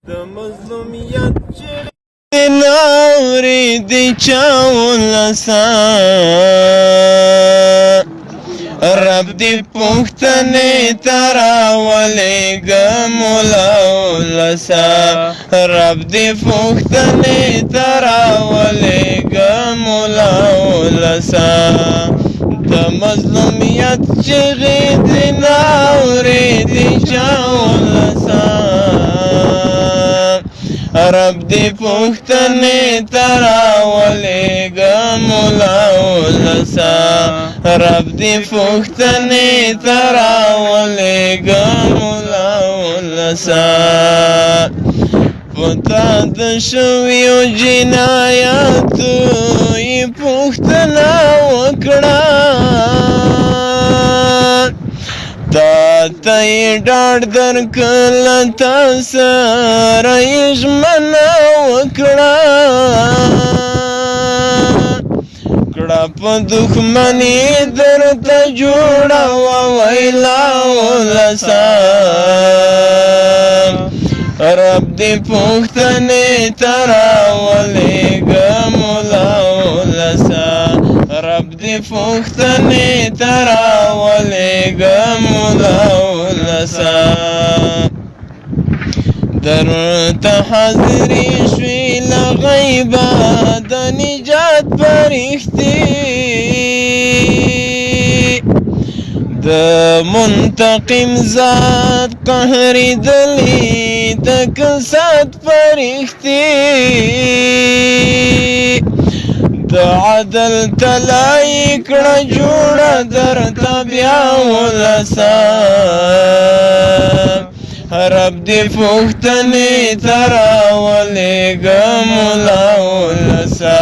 د مظلومیت چیغې ناورېدې چا ولسه رب دې پوښتنې ته راولېږه مولا ولسه رب دې پوښتنې ته راولېږه مولا ولسه د مظلومیت چیغې دې ناورېدې چا ولسه رب دې پوښتنې ته راولېږه مولا ولسه رب دې پوښتنې ته راولېږه مولا ولسه په تا د شویو جنایاتو یې پوښتنه وکړه تا ته یې ډاډ درکړه تا سره یې ژمنه وکړه کړه په دښمني درته جوړه وویلا ولسه رب دې پوښتنې ته راولېږه مولا ولسه رب دې پوښتنې ته راولېږه مولا ولسه درته حاضرې شوې له غیبه د نجات فرښتې د منتقم ذات قهرېدلې د کسات فرښتې د عدل تله یې کړه جوړه درته بیا ولسه رب دې پوښتنې ته راولېږه مولا ولسه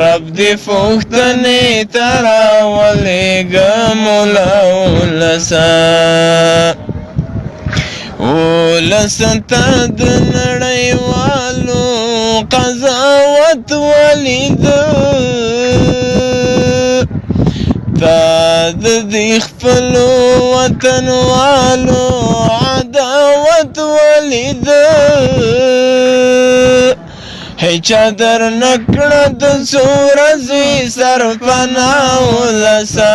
رب دې پوښتنې ته راولېږه مولا ولسه ولسه ته د نړیوالو قضاوت ولیده تا د دې خپلو وطنوالو عداوت ولیده هیچا درنه کړه د څو ورځې سرپناه ولسه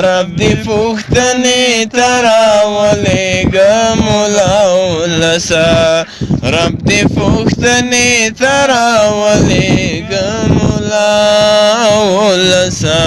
رب دې پوښتنې ته راولېږه مولا ولسه رب دې پوښتنې ته راولېږه مولا ولسه